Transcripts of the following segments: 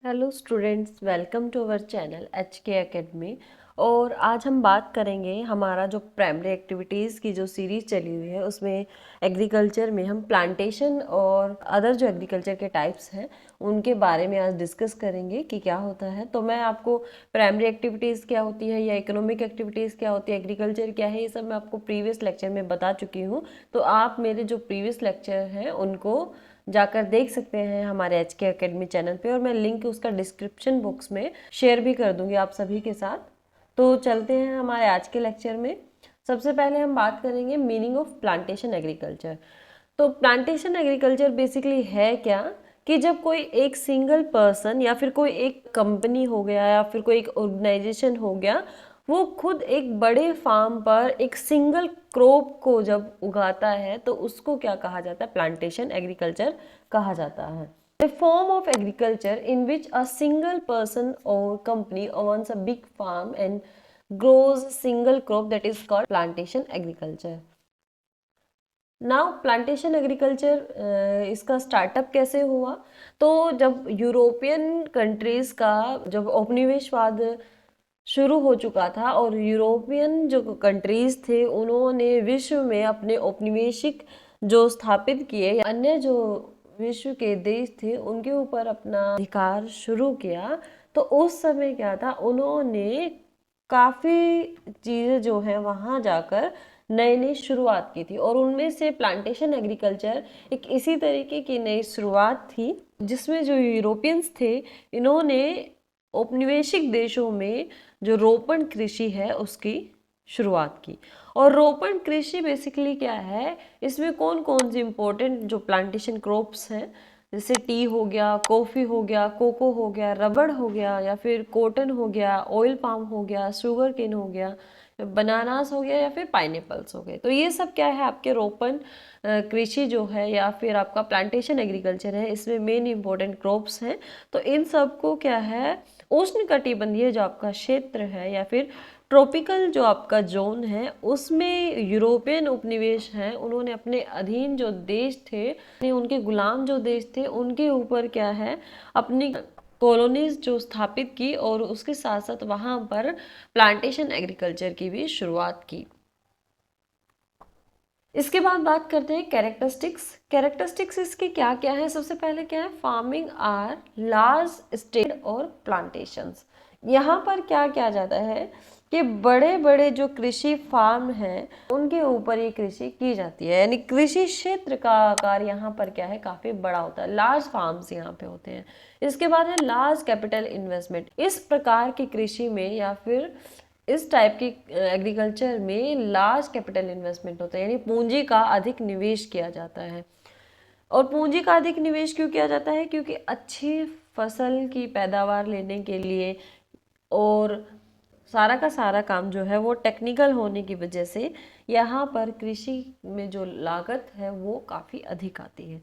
Hello students, welcome to our channel HK academy. और आज हम बात करेंगे हमारा जो प्राइमरी एक्टिविटीज़ की जो सीरीज़ चली हुई है उसमें एग्रीकल्चर में हम प्लांटेशन और अदर जो एग्रीकल्चर के टाइप्स हैं उनके बारे में आज डिस्कस करेंगे कि क्या होता है। तो मैं आपको प्राइमरी एक्टिविटीज़ क्या होती है या इकोनॉमिक एक्टिविटीज़ क्या होती है, एग्रीकल्चर क्या है, ये सब मैं आपको प्रीवियस लेक्चर में बता चुकी हूँ। तो आप मेरे जो प्रीवियस लेक्चर हैं उनको जाकर देख सकते हैं हमारे HK एकेडमी चैनल पे, और मैं लिंक उसका डिस्क्रिप्शन बॉक्स में शेयर भी कर दूंगी आप सभी के साथ। तो चलते हैं हमारे आज के लेक्चर में। सबसे पहले हम बात करेंगे मीनिंग ऑफ प्लांटेशन एग्रीकल्चर। तो प्लांटेशन एग्रीकल्चर बेसिकली है क्या कि जब कोई एक सिंगल पर्सन या फिर कोई एक कंपनी हो गया या फिर कोई एक ऑर्गेनाइजेशन हो गया, वो खुद एक बड़े फार्म पर एक सिंगल क्रॉप को जब उगाता है तो उसको क्या कहा जाता है, प्लांटेशन एग्रीकल्चर कहा जाता है। A form of agriculture in which a single person or company owns a big farm and grows a single crop, that is called plantation agriculture. Now plantation agriculture इसका स्टार्टअप कैसे हुआ? तो जब European countries का जब उपनिवेशवाद शुरू हो चुका था और यूरोपियन जो कंट्रीज़ थे उन्होंने विश्व में अपने औपनिवेशिक जो स्थापित किए, अन्य जो विश्व के देश थे उनके ऊपर अपना अधिकार शुरू किया, तो उस समय क्या था, उन्होंने काफ़ी चीज़ें जो है वहाँ जाकर नई नई शुरुआत की थी, और उनमें से प्लांटेशन एग्रीकल्चर एक इसी तरीके की नई शुरुआत थी जिसमें जो यूरोपियंस थे इन्होंने औपनिवेशिक देशों में जो रोपण कृषि है उसकी शुरुआत की। और रोपण कृषि बेसिकली क्या है, इसमें कौन कौन सी इंपॉर्टेंट जो प्लांटेशन क्रॉप्स हैं, जैसे टी हो गया, कॉफ़ी हो गया, कोको हो गया, रबड़ हो गया, या फिर कॉटन हो गया, ऑयल पाम हो गया, शुगर केन हो गया, बनानास हो गया, या फिर पाइनएप्पल्स हो गए। तो ये सब क्या है, आपके रोपण कृषि जो है या फिर आपका प्लांटेशन एग्रीकल्चर है, इसमें मेन इंपॉर्टेंट क्रॉप्स हैं। तो इन सबको क्या है, उष्णकटिबंधीय जो आपका क्षेत्र है या फिर ट्रॉपिकल जो आपका जोन है उसमें यूरोपियन उपनिवेश हैं, उन्होंने अपने अधीन जो देश थे, उनके गुलाम जो देश थे, उनके ऊपर क्या है, अपनी कॉलोनीज जो स्थापित की और उसके साथ साथ वहाँ पर प्लांटेशन एग्रीकल्चर की भी शुरुआत की। इसके बाद बात करते हैं कैरेक्टरिस्टिक्स। कैरेक्टरिस्टिक्स इसके क्या क्या है? सबसे पहले क्या है, फार्मिंग आर लार्ज स्टेट और प्लांटेशंस। यहाँ पर क्या किया जाता है कि बड़े बड़े जो कृषि फार्म हैं उनके ऊपर ये कृषि की जाती है, यानी कृषि क्षेत्र का आकार यहाँ पर क्या है, काफी बड़ा होता है, लार्ज फार्म्स यहाँ पे होते हैं। इसके बाद है लार्ज कैपिटल इन्वेस्टमेंट। इस प्रकार की कृषि में या फिर इस टाइप की एग्रीकल्चर में लार्ज कैपिटल इन्वेस्टमेंट होता है, यानी पूंजी का अधिक निवेश किया जाता है। और पूंजी का अधिक निवेश क्यों किया जाता है? क्योंकि अच्छी फसल की पैदावार लेने के लिए और सारा का सारा काम जो है वो टेक्निकल होने की वजह से यहाँ पर कृषि में जो लागत है वो काफ़ी अधिक आती है।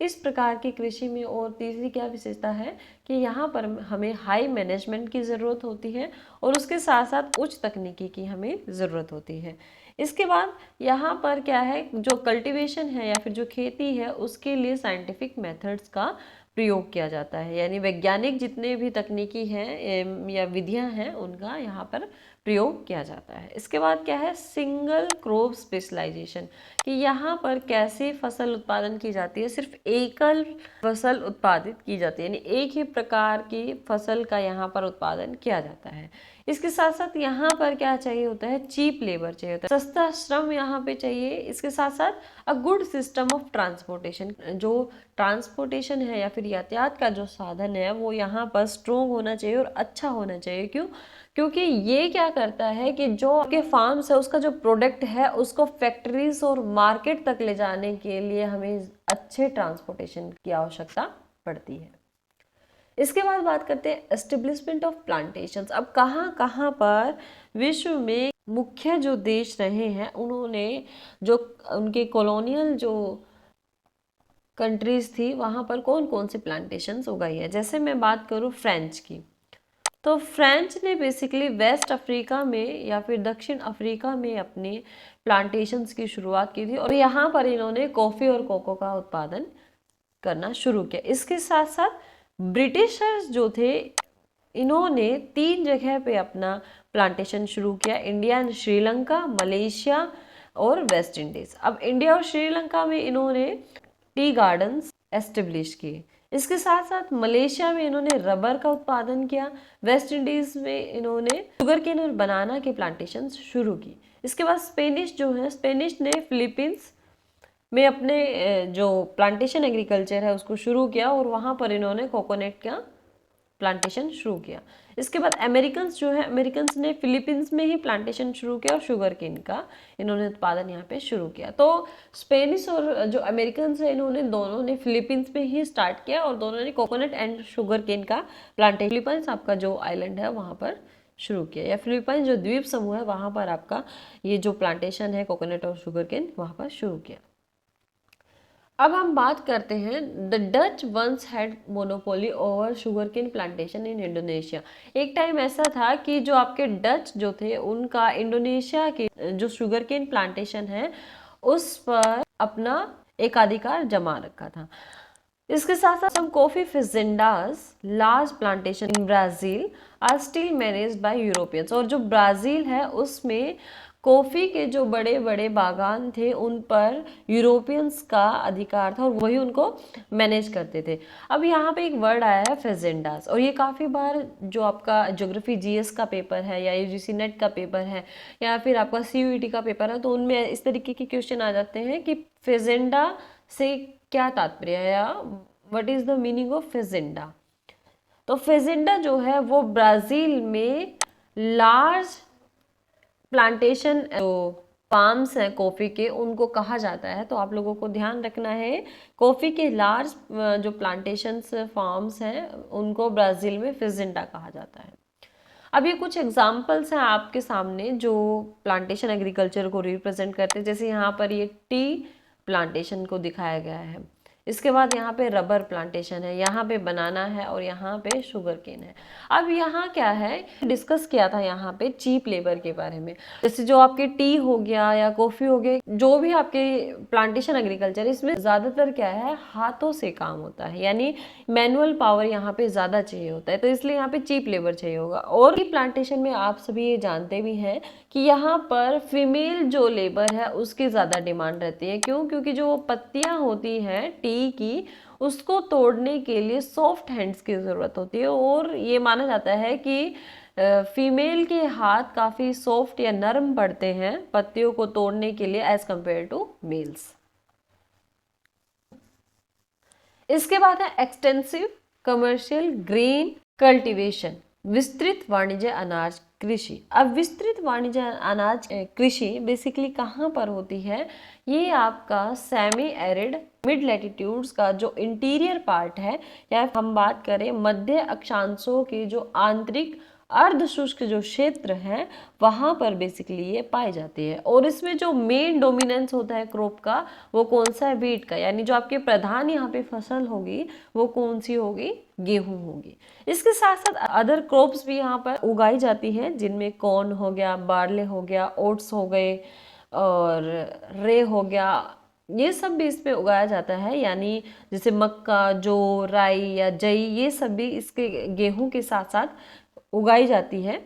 इस प्रकार की कृषि में और तीसरी क्या विशेषता है कि यहाँ पर हमें हाई मैनेजमेंट की ज़रूरत होती है और उसके साथ साथ उच्च तकनीकी की हमें ज़रूरत होती है। इसके बाद यहाँ पर क्या है, जो कल्टीवेशन है या फिर जो खेती है उसके लिए साइंटिफिक मेथड्स का प्रयोग किया जाता है, यानी वैज्ञानिक जितने भी तकनीकी हैं या विधियां हैं उनका यहाँ पर प्रयोग किया जाता है। इसके बाद क्या है, सिंगल क्रॉप स्पेशलाइजेशन, कि यहाँ पर कैसे फसल उत्पादन की जाती है, सिर्फ एकल फसल उत्पादित की जाती है, यानी एक ही प्रकार की फसल का यहाँ पर उत्पादन किया जाता है। इसके साथ साथ यहाँ पर क्या चाहिए होता है, चीप लेबर चाहिए होता है, सस्ता श्रम यहाँ पे चाहिए। इसके साथ साथ a good system of transportation, जो ट्रांसपोर्टेशन है या फिर यातायात का जो साधन है वो यहाँ पर स्ट्रोंग होना चाहिए और अच्छा होना चाहिए। क्यों? क्योंकि ये क्या करता है कि जो आपके फार्म्स है उसका जो प्रोडक्ट है उसको फैक्ट्रीज और मार्केट तक ले जाने के लिए हमें अच्छे ट्रांसपोर्टेशन की आवश्यकता पड़ती है। इसके बाद बात करते हैं एस्टेब्लिशमेंट ऑफ प्लांटेशंस। अब कहाँ कहाँ पर विश्व में मुख्य जो देश रहे हैं उन्होंने जो उनके कॉलोनियल जो कंट्रीज थी वहाँ पर कौन कौन सी प्लांटेशंस उगाई है। जैसे मैं बात करूँ फ्रेंच की, तो फ्रेंच ने बेसिकली वेस्ट अफ्रीका में या फिर दक्षिण अफ्रीका में अपने प्लांटेशंस की शुरुआत की थी और यहाँ पर इन्होंने कॉफ़ी और कोको का उत्पादन करना शुरू किया। इसके साथ साथ ब्रिटिशर्स जो थे इन्होंने 3 जगह पे अपना प्लांटेशन शुरू किया, इंडिया, श्रीलंका, मलेशिया और वेस्ट इंडीज। अब इंडिया और श्रीलंका में इन्होंने टी गार्डन्स एस्टेब्लिश किए। इसके साथ साथ मलेशिया में इन्होंने रबर का उत्पादन किया। वेस्ट इंडीज में इन्होंने शुगर केन और बनाना के प्लांटेशन शुरू की। इसके बाद स्पेनिश जो है, स्पेनिश ने फिलीपींस में अपने जो प्लांटेशन एग्रीकल्चर है उसको शुरू किया और वहाँ पर इन्होंने कोकोनट का प्लांटेशन शुरू किया। इसके बाद अमेरिकन्स जो है, अमेरिकन्स ने फिलीपींस में ही प्लांटेशन शुरू किया और शुगर केन का इन्होंने उत्पादन यहाँ पे शुरू किया। तो स्पेनिश और जो अमेरिकन्स है इन्होंने दोनों ने फिलीपींस में ही स्टार्ट किया और दोनों ने कोकोनट एंड शुगर केन का प्लांटेशन फिलीपींस आपका जो आइलैंड है वहाँ पर शुरू किया, या फिलीपींस जो द्वीप समूह है वहाँ पर आपका ये जो प्लांटेशन है कोकोनट और शुगर केन वहाँ पर शुरू किया। अब हम बात करते हैं the Dutch once had monopoly over sugar cane plantation in Indonesia. एक टाइम ऐसा था कि जो आपके डच जो थे उनका इंडोनेशिया के जो शुगर केन प्लांटेशन है उस पर अपना एकाधिकार जमा रखा था। इसके साथ साथ some coffee fazendas large plantation in Brazil are still managed by Europeans। और जो ब्राज़ील है उसमें कॉफ़ी के जो बड़े बड़े बागान थे उन पर यूरोपियंस का अधिकार था और वही उनको मैनेज करते थे। अब यहाँ पे एक वर्ड आया है फेजेंडास, और ये काफ़ी बार जो आपका ज्योग्राफी जीएस का पेपर है या यूजीसी नेट का पेपर है या फिर आपका सीयूईटी का पेपर है तो उनमें इस तरीके के क्वेश्चन आ जाते हैं कि फेजेंडा से क्या तात्पर्य है या what is the meaning of फेजेंडा। तो फेजेंडा जो है वो ब्राज़ील में लार्ज प्लांटेशन जो फार्म्स हैं कॉफ़ी के उनको कहा जाता है। तो आप लोगों को ध्यान रखना है कॉफ़ी के लार्ज जो प्लांटेशंस फार्म्स हैं उनको ब्राज़ील में फेजेंडा कहा जाता है। अब ये कुछ एग्जाम्पल्स हैं आपके सामने जो प्लांटेशन एग्रीकल्चर को रिप्रेजेंट करते हैं। जैसे यहाँ पर ये टी प्लांटेशन को दिखाया गया है, इसके बाद यहाँ पे रबर प्लांटेशन है, यहाँ पे बनाना है और यहाँ पे शुगर केन है। अब यहाँ क्या है डिस्कस किया था यहाँ पे चीप लेबर के बारे में। जैसे जो आपके टी हो गया या कॉफ़ी हो गया, जो भी आपके प्लांटेशन एग्रीकल्चर इसमें ज़्यादातर क्या है हाथों से काम होता है, यानी मैनुअल पावर यहाँ पे ज़्यादा चाहिए होता है, तो इसलिए यहाँ पे चीप लेबर चाहिए होगा। और प्लांटेशन में आप सभी ये जानते भी हैं कि यहाँ पर फीमेल जो लेबर है उसकी ज़्यादा डिमांड रहती है। क्यों? क्योंकि जो पत्तियाँ होती हैं टी की उसको तोड़ने के लिए सॉफ्ट हैंड्स की ज़रूरत होती है और ये माना जाता है कि फीमेल के हाथ काफ़ी सॉफ्ट या नरम पड़ते हैं पत्तियों को तोड़ने के लिए एज कंपेयर टू मेल्स। इसके बाद है एक्सटेंसिव कमर्शियल ग्रेन कल्टीवेशन, विस्तृत वाणिज्य अनाज कृषि। अब विस्तृत वाणिज्य अनाज कृषि बेसिकली कहाँ पर होती है? ये आपका सेमी एरिड मिड लैटिट्यूड्स का जो इंटीरियर पार्ट है, या हम बात करें मध्य अक्षांशों के जो आंतरिक अर्ध शुष्क जो क्षेत्र है वहाँ पर बेसिकली ये पाई जाती है। और इसमें जो मेन डोमिनेंस होता है क्रॉप का वो कौन सा है? वीट का, यानी जो आपके प्रधान यहाँ पे फसल होगी वो कौन सी होगी? गेहूं होगी। इसके साथ साथ अदर क्रॉप्स भी यहाँ पर उगाई जाती हैं जिनमें कॉर्न हो गया, बार्ले हो गया, ओट्स हो गए और रे हो गया, ये सब भी इसमें उगाया जाता है। यानी जैसे मक्का, जौ, राई या जई, ये सब भी इसके गेहूं के साथ साथ उगाई जाती है।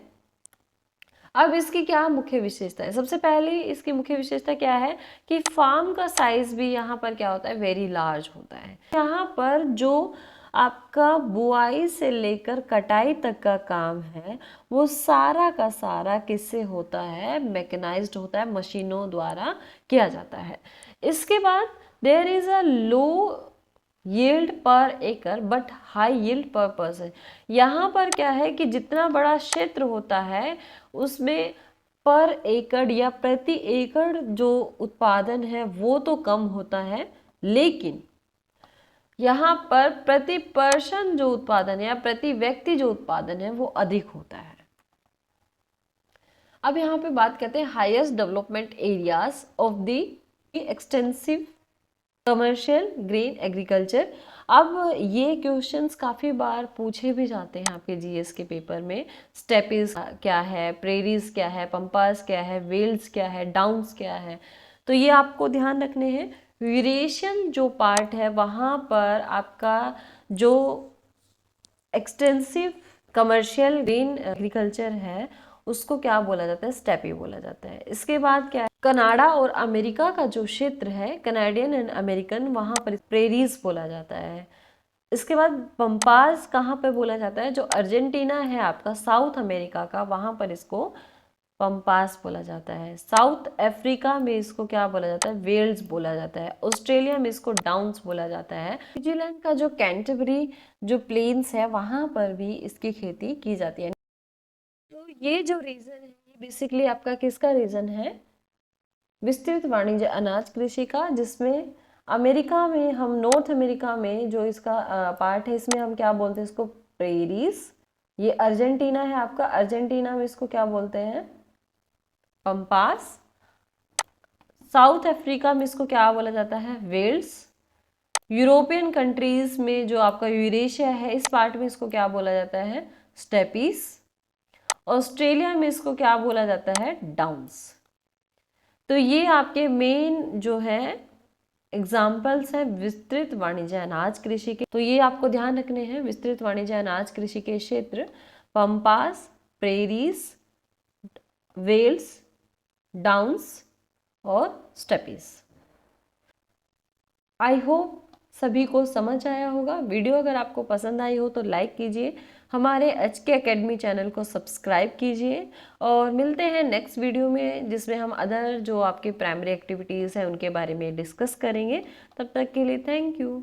अब इसकी क्या मुख्य विशेषता है? सबसे पहले इसकी मुख्य विशेषता क्या है कि फार्म का साइज भी यहाँ पर क्या होता है? वेरी लार्ज होता है। यहाँ पर जो आपका बुआई से लेकर कटाई तक का काम है वो सारा का सारा किससे होता है? मैकेनाइज्ड होता है, मशीनों द्वारा किया जाता है। इसके बाद there is a low yield per acre but high yield per person. यहाँ पर क्या है कि जितना बड़ा क्षेत्र होता है उसमें पर एकड़ या प्रति एकड़ जो उत्पादन है वो तो कम होता है, लेकिन यहाँ पर प्रति पर्सन जो उत्पादन है या प्रति व्यक्ति जो उत्पादन है वो अधिक होता है। अब यहाँ पे बात करते हैं highest development areas of the extensive commercial grain agriculture. अब ये क्वेश्चंस काफ़ी बार पूछे भी जाते हैं आपके जीएस के पेपर में। स्टेपीज क्या है, प्रेरीज क्या है, पंपास क्या है, वेल्स क्या है, डाउन्स क्या है, तो ये आपको ध्यान रखने हैं। यूरेशियन जो पार्ट है वहाँ पर आपका जो एक्सटेंसिव कमर्शियल ग्रीन एग्रीकल्चर है उसको क्या बोला जाता है, स्टेपी बोला जाता है। इसके बाद क्या है, कनाडा और अमेरिका का जो क्षेत्र है, कनाडियन एंड अमेरिकन, वहां पर प्रेरीज बोला जाता है। इसके बाद पंपास कहाँ पे बोला जाता है, जो अर्जेंटीना है आपका साउथ अमेरिका का, वहां पर इसको पंपास बोला जाता है। साउथ अफ्रीका में इसको क्या बोला जाता है, वेल्स बोला जाता है। ऑस्ट्रेलिया में इसको डाउन्स बोला जाता है। न्यूजीलैंड का जो कैंटरबरी जो प्लेन्स है वहां पर भी इसकी खेती की जाती है। तो ये जो रीजन है ये बेसिकली आपका किसका रीजन है, विस्तृत वाणिज्य अनाज कृषि का, जिसमें अमेरिका में हम, नॉर्थ अमेरिका में जो इसका पार्ट है इसमें हम क्या बोलते हैं इसको, प्रेरीज। ये अर्जेंटीना है आपका, अर्जेंटीना में इसको क्या बोलते हैं, पंपास। साउथ अफ्रीका में इसको क्या बोला जाता है, वेल्स। यूरोपियन कंट्रीज में जो आपका यूरेशिया है इस पार्ट में इसको क्या बोला जाता है, स्टेपीज। ऑस्ट्रेलिया में इसको क्या बोला जाता है, डाउन्स। तो ये आपके मेन जो है एग्जाम्पल्स हैं विस्तृत वाणिज्य अनाज कृषि के। तो ये आपको ध्यान रखने हैं, विस्तृत वाणिज्य अनाज कृषि के क्षेत्र पंपास, प्रेरीज, वेल्स, डाउन्स और स्टेपीज। आई होप सभी को समझ आया होगा। वीडियो अगर आपको पसंद आई हो तो लाइक कीजिए, हमारे HK एकेडमी चैनल को सब्सक्राइब कीजिए और मिलते हैं नेक्स्ट वीडियो में जिसमें हम अदर जो आपके प्राइमरी एक्टिविटीज़ हैं उनके बारे में डिस्कस करेंगे। तब तक के लिए थैंक यू।